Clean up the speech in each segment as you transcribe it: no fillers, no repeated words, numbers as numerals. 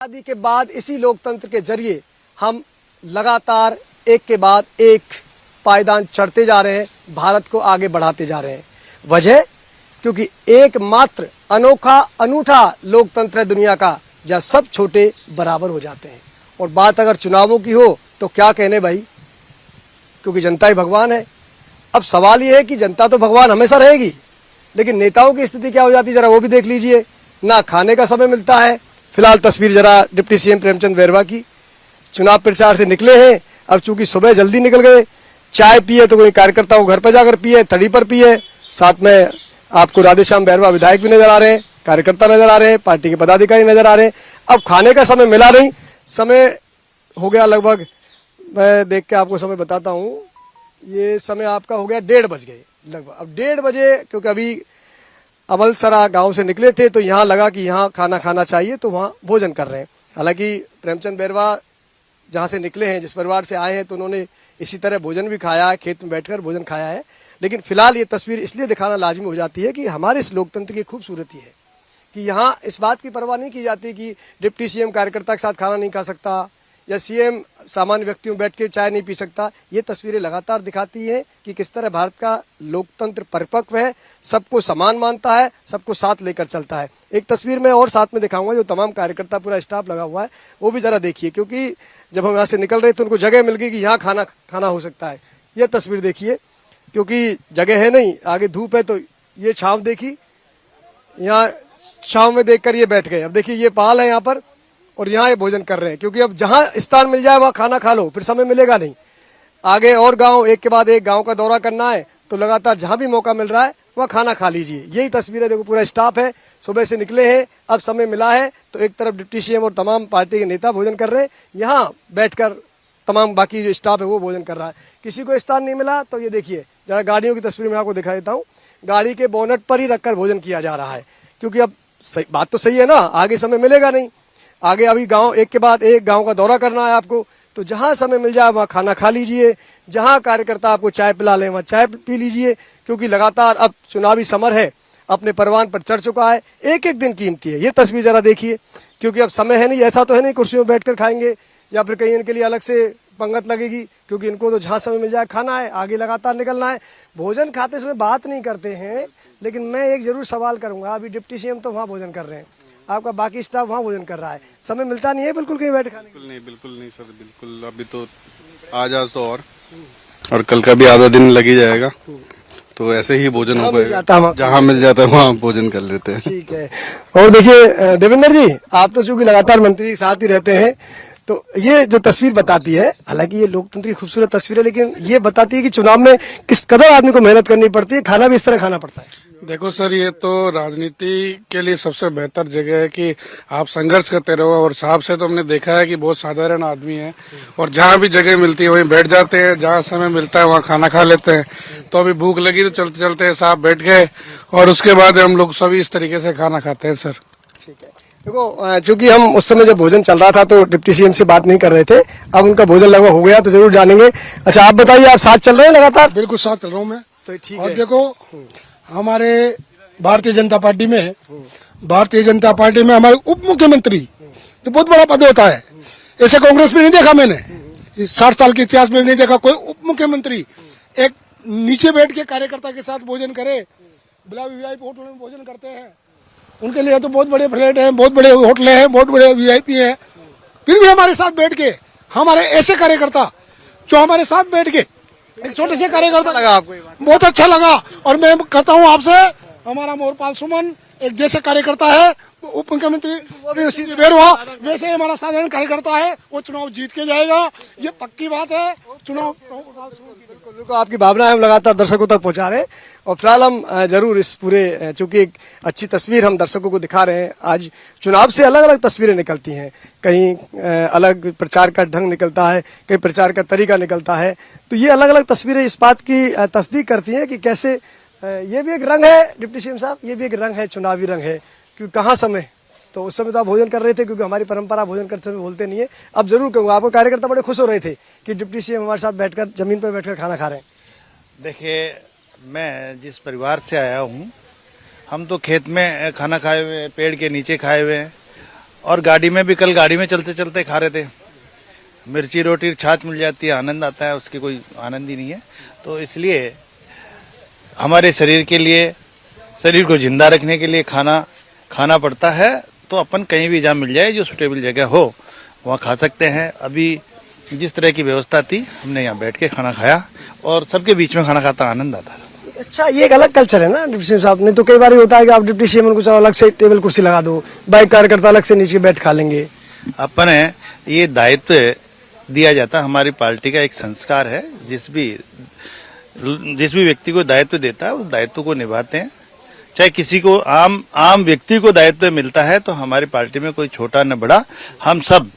आजादी के बाद इसी लोकतंत्र के जरिए हम लगातार एक के बाद एक पायदान चढ़ते जा रहे हैं, भारत को आगे बढ़ाते जा रहे हैं। वजह क्योंकि एकमात्र अनोखा अनूठा लोकतंत्र है दुनिया का जहाँ सब छोटे बराबर हो जाते हैं। और बात अगर चुनावों की हो तो क्या कहने भाई, क्योंकि जनता ही भगवान है। अब सवाल ये है कि जनता तो भगवान हमेशा रहेगी, लेकिन नेताओं की स्थिति क्या हो जाती है जरा वो भी देख लीजिए। ना खाने का समय मिलता है। फिलहाल तस्वीर जरा डिप्टी सीएम प्रेमचंद बैरवा की, चुनाव प्रचार से निकले हैं। अब चूंकि सुबह जल्दी निकल गए, चाय पिए तो कोई कार्यकर्ता को घर पर जाकर पिए, थड़ी पर पिए। साथ में आपको राधेश्याम बैरवा विधायक भी नजर आ रहे हैं, कार्यकर्ता नजर आ रहे हैं, पार्टी के पदाधिकारी नजर आ रहे हैं। अब खाने का समय मिला नहीं, समय हो गया लगभग, मैं देख के आपको समय बताता हूँ, ये समय आपका हो गया 1:30 बज गए लगभग। अब 1:30 बजे क्योंकि अभी अमलसरा गांव से निकले थे तो यहाँ लगा कि यहाँ खाना खाना चाहिए, तो वहाँ भोजन कर रहे हैं। हालांकि प्रेमचंद बैरवा जहाँ से निकले हैं, जिस परिवार से आए हैं, तो उन्होंने इसी तरह भोजन भी खाया है, खेत में बैठकर भोजन खाया है। लेकिन फिलहाल ये तस्वीर इसलिए दिखाना लाजमी हो जाती है कि हमारे इस लोकतंत्र की खूबसूरती है कि यहाँ इस बात की परवाह नहीं की जाती कि डिप्टी सीएम कार्यकर्ता के साथ खाना नहीं खा सकता या सीएम सामान्य व्यक्तियों बैठ के चाय नहीं पी सकता। ये तस्वीरें लगातार दिखाती हैं कि किस तरह भारत का लोकतंत्र परिपक्व है, सबको समान मानता है, सबको साथ लेकर चलता है। एक तस्वीर में और साथ में दिखाऊंगा, जो तमाम कार्यकर्ता पूरा स्टाफ लगा हुआ है वो भी जरा देखिए, क्योंकि जब हम यहाँ से निकल रहे थे उनको जगह मिल गई कि यहाँ खाना हो सकता है। यह तस्वीर देखिए, क्योंकि जगह है नहीं, आगे धूप है, तो ये छांव देखी, यहाँ छांव में देखकर ये बैठ गए। अब देखिए ये पाल है यहाँ पर और यहाँ ये भोजन कर रहे हैं, क्योंकि अब जहाँ स्थान मिल जाए वहाँ खाना खा लो, फिर समय मिलेगा नहीं। आगे और गांव, एक के बाद एक गांव का दौरा करना है तो लगातार जहाँ भी मौका मिल रहा है वहाँ खाना खा लीजिए। यही तस्वीर है, देखो पूरा स्टाफ है, सुबह से निकले हैं, अब समय मिला है तो एक तरफ डिप्टी सीएम और तमाम पार्टी के नेता भोजन कर रहे हैं, यहाँ बैठकर तमाम बाकी जो स्टाफ है वो भोजन कर रहा है। किसी को स्थान नहीं मिला तो ये देखिए जरा गाड़ियों की तस्वीर में आपको दिखा देता हूँ, गाड़ी के बोनट पर ही रखकर भोजन किया जा रहा है, क्योंकि अब बात तो सही है ना, आगे समय मिलेगा नहीं, आगे अभी गांव एक के बाद एक गांव का दौरा करना है आपको, तो जहां समय मिल जाए वहां खाना खा लीजिए, जहां कार्यकर्ता आपको चाय पिला लें वहां चाय पी लीजिए, क्योंकि लगातार अब चुनावी समर है, अपने परवान पर चढ़ चुका है, एक एक दिन कीमती है। ये तस्वीर जरा देखिए, क्योंकि अब समय है नहीं, ऐसा तो है नहीं कुर्सियों में बैठकर खाएंगे या फिर कहीं इनके लिए अलग से पंगत लगेगी, क्योंकि इनको तो जहां समय मिल जाए खाना है, आगे लगातार निकलना है। भोजन खाते समय बात नहीं करते हैं, लेकिन मैं एक जरूर सवाल करूंगा, अभी डिप्टी सीएम तो वहाँ भोजन कर रहे हैं, आपका बाकी स्टाफ वहाँ भोजन कर रहा है, समय मिलता नहीं है बिल्कुल कहीं बैठ खाने? बिल्कुल नहीं सर, बिल्कुल। अभी तो आज तो और कल का भी आधा दिन लग ही जाएगा, तो ऐसे ही भोजन हो पाएगा, जहाँ मिल जाता है वहाँ भोजन कर लेते हैं। ठीक है। और देखिए देवेंद्र जी, आप तो चूंकि लगातार मंत्री के साथ ही रहते हैं, तो ये जो तस्वीर बताती है, हालांकि ये लोकतंत्र की खूबसूरत तस्वीर है, लेकिन ये बताती है कि चुनाव में किस कदर आदमी को मेहनत करनी पड़ती है, खाना भी इस तरह खाना पड़ता है। देखो सर, ये तो राजनीति के लिए सबसे बेहतर जगह है कि आप संघर्ष करते रहो, और साहब से तो हमने देखा है कि बहुत साधारण आदमी है और जहाँ भी जगह मिलती है वहीं बैठ जाते हैं, जहाँ समय मिलता है वहाँ खाना खा लेते हैं। तो अभी भूख लगी तो चलते चलते साहब बैठ गए और उसके बाद हम लोग सभी इस तरीके से खाना खाते हैं सर। ठीक है। देखो चूंकि हम उस समय जब भोजन चल रहा था तो डिप्टी सीएम से बात नहीं कर रहे थे, अब उनका भोजन लगभग हो गया तो जरूर जानेंगे। अच्छा आप बताइए, आप साथ चल रहे हैं लगातार? बिल्कुल साथ चल रहा हूँ मैं। तो ठीक और है। देखो हमारे भारतीय जनता पार्टी में हमारे उप मुख्यमंत्री तो बहुत बड़ा पद होता है, ऐसे कांग्रेस में नहीं देखा मैंने, इस 60 साल के इतिहास में नहीं देखा कोई उप मुख्यमंत्री एक नीचे बैठ के कार्यकर्ता के साथ भोजन करे। बिला वीआईपी होटल में भोजन करते हैं, उनके लिए तो बहुत बड़े फ्लैट हैं, बहुत बड़े होटल हैं, बहुत बड़े वीआईपी हैं, फिर भी हमारे साथ बैठ के हमारे ऐसे कार्यकर्ता जो हमारे साथ बैठ के एक छोटे से कार्यकर्ता लगा आपको ये बात? बहुत अच्छा लगा। और मैं कहता हूँ आपसे, हमारा मोरपाल सुमन एक जैसे कार्यकर्ता है, उप मुख्यमंत्री वो भी उसी हुआ, वैसे ही हमारा साधारण कार्यकर्ता है, वो चुनाव जीत के जाएगा, ये पक्की बात है। चुनाव बिल्कुल आपकी भावना हम लगातार दर्शकों तक पहुंचा रहे हैं, और फिलहाल हम जरूर इस पूरे, चूंकि एक अच्छी तस्वीर हम दर्शकों को दिखा रहे हैं। आज चुनाव से अलग अलग तस्वीरें निकलती हैं, कहीं अलग प्रचार का ढंग निकलता है, कहीं प्रचार का तरीका निकलता है, तो ये अलग अलग तस्वीरें इस बात की तस्दीक करती हैं कि कैसे ये भी एक रंग है डिप्टी सीएम साहब, ये भी एक रंग है, चुनावी रंग है, क्योंकि कहाँ समय, तो उस समय तो आप भोजन कर रहे थे, क्योंकि हमारी परंपरा भोजन करते समय बोलते नहीं है। अब जरूर कहूँगा, आपको कार्यकर्ता बड़े खुश हो रहे थे कि डिप्टी सीएम हमारे साथ बैठकर जमीन पर बैठकर खाना खा रहे हैं। देखिए, मैं जिस परिवार से आया हूँ, हम तो खेत में खाना खाए हुए, पेड़ के नीचे खाए हुए हैं, और गाड़ी में भी, कल गाड़ी में चलते चलते खा रहे थे। मिर्ची रोटी छाछ मिल जाती है, आनंद आता है, उसकी कोई आनंद ही नहीं है। तो इसलिए हमारे शरीर के लिए, शरीर को जिंदा रखने के लिए खाना पड़ता है। तो अपन कहीं भी जहाँ मिल जाए, जो सुटेबल जगह हो वहाँ खा सकते हैं। अभी जिस तरह की व्यवस्था थी, हमने यहाँ बैठ के खाना खाया और सबके बीच में खाना खाता आनंद आता है। अच्छा, ये एक अलग कल्चर है ना डिप्टी सीएम साहब। नहीं तो कई बार होता है कि आप डिप्टी सीएम को चलो अलग से टेबल कुर्सी लगा दो, बाइक कार्यकर्ता अलग से नीचे बैठ खा लेंगे। अपन है, ये दायित्व दिया जाता, हमारी पार्टी का एक संस्कार है। जिस भी व्यक्ति को दायित्व देता है, उस दायित्व को निभाते हैं। चाहे किसी को आम व्यक्ति को दायित्व मिलता है, तो हमारी पार्टी में कोई छोटा न बड़ा, हम सब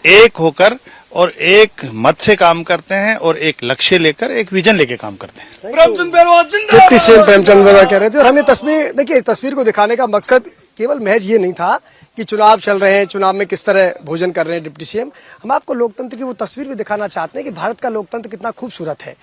एक होकर और एक मत से काम करते हैं और एक लक्ष्य लेकर, एक विजन लेके काम करते हैं। डिप्टी सीएम प्रेमचंद बैरवा कह रहे थे। और हमें तस्वीर देखिए, तस्वीर को दिखाने का मकसद केवल महज ये नहीं था कि चुनाव चल रहे हैं, चुनाव में किस तरह भोजन कर रहे हैं डिप्टी सीएम। हम आपको लोकतंत्र की वो तस्वीर भी दिखाना चाहते हैं कि भारत का लोकतंत्र कितना खूबसूरत है।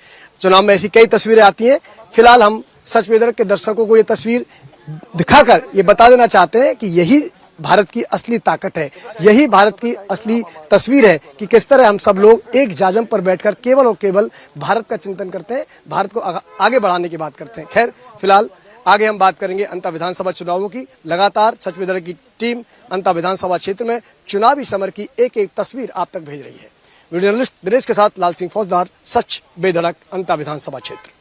चुनाव में ऐसी कई तस्वीरें आती हैं। फिलहाल हम सच बेदरक के दर्शकों को ये तस्वीर दिखाकर ये बता देना चाहते हैं कि यही भारत की असली ताकत है, यही भारत की असली तस्वीर है कि किस तरह हम सब लोग एक जाजम पर बैठकर केवल और केवल भारत का चिंतन करते हैं, भारत को आगे बढ़ाने की बात करते हैं। खैर, फिलहाल आगे हम बात करेंगे अंता विधानसभा चुनावों की। लगातार सच बेदरक की टीम अंता विधानसभा क्षेत्र में चुनावी समर की एक एक तस्वीर आप तक भेज रही है। वीडियो जर्नलिस्ट दिनेश के साथ लाल सिंह फौजदार, सच बेधड़क, अंता विधानसभा क्षेत्र।